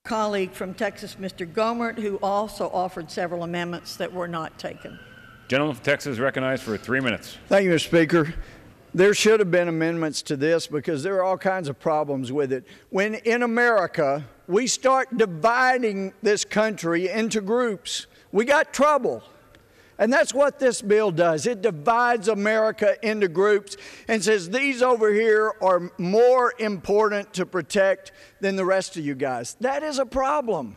colleague from Texas, Mr. Gohmert, who also offered several amendments that were not taken. Gentleman from Texas is recognized for 3 minutes. Thank you, Mr. Speaker. There should have been amendments to this because there are all kinds of problems with it. When in America we start dividing this country into groups, we got trouble. And that's what this bill does. It divides America into groups and says these over here are more important to protect than the rest of you guys. That is a problem.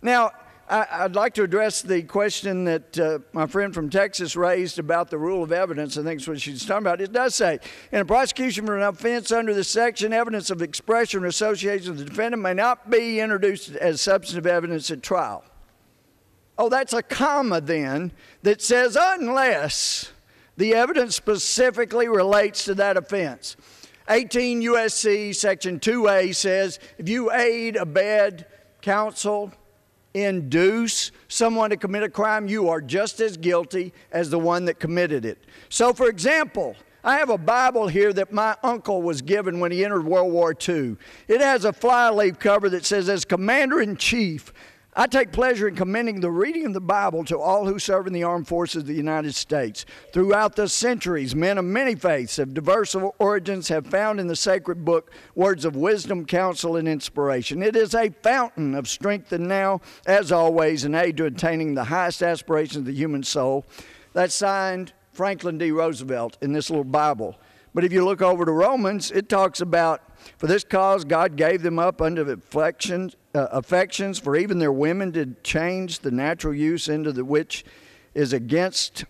Now, I'd like to address the question that my friend from Texas raised about the rule of evidence. I think that's what she's talking about. It does say, in a prosecution for an offense under this section, evidence of expression or association of the defendant may not be introduced as substantive evidence at trial. Oh, that's a comma then that says unless the evidence specifically relates to that offense. 18 U.S.C. Section 2A says if you aid, abet, counsel, induce someone to commit a crime, you are just as guilty as the one that committed it. So, for example, I have a Bible here that my uncle was given when he entered World War II. It has a flyleaf cover that says, as Commander-in-Chief, I take pleasure in commending the reading of the Bible to all who serve in the armed forces of the United States. Throughout the centuries, men of many faiths of diverse origins have found in the sacred book words of wisdom, counsel, and inspiration. It is a fountain of strength and now, as always, an aid to attaining the highest aspirations of the human soul. That's signed Franklin D. Roosevelt in this little Bible. But if you look over to Romans, it talks about, for this cause God gave them up unto affections, for even their women did change the natural use into the which is against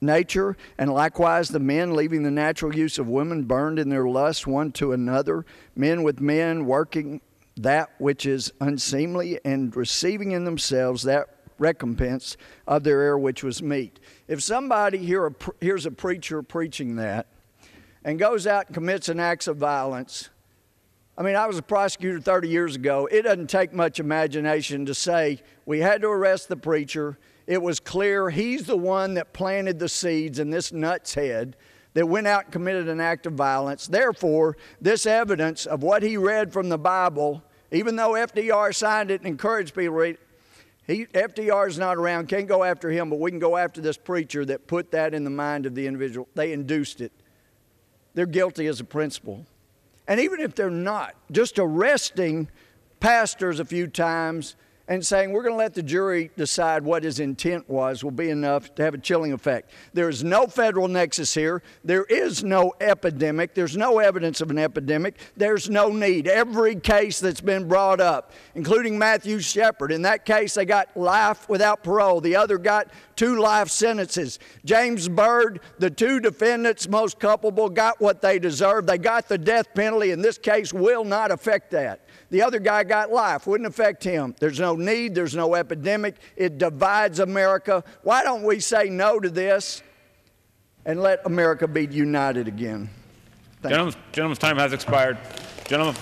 nature, and likewise the men, leaving the natural use of women, burned in their lust one to another, men with men, working that which is unseemly, and receiving in themselves that recompense of their error which was meet. If somebody hears a preacher preaching that, and goes out and commits an act of violence. I mean, I was a prosecutor 30 years ago. It doesn't take much imagination to say we had to arrest the preacher. It was clear he's the one that planted the seeds in this nut's head that went out and committed an act of violence. Therefore, this evidence of what he read from the Bible, even though FDR signed it and encouraged people to read it, FDR is not around, can't go after him, but we can go after this preacher that put that in the mind of the individual. They induced it. They're guilty as a principle. And even if they're not, just arresting pastors a few times and saying we're going to let the jury decide what his intent was will be enough to have a chilling effect. There is no federal nexus here. There is no epidemic. There's no evidence of an epidemic. There's no need. Every case that's been brought up, including Matthew Shepard, in that case they got life without parole. The other got 2 life sentences. James Byrd, the 2 defendants most culpable, got what they deserved. They got the death penalty. In this case will not affect that. The other guy got life. Wouldn't affect him. There's no need. There's no epidemic. It divides America. Why don't we say no to this and let America be united again? Gentleman's time has expired. Gentleman.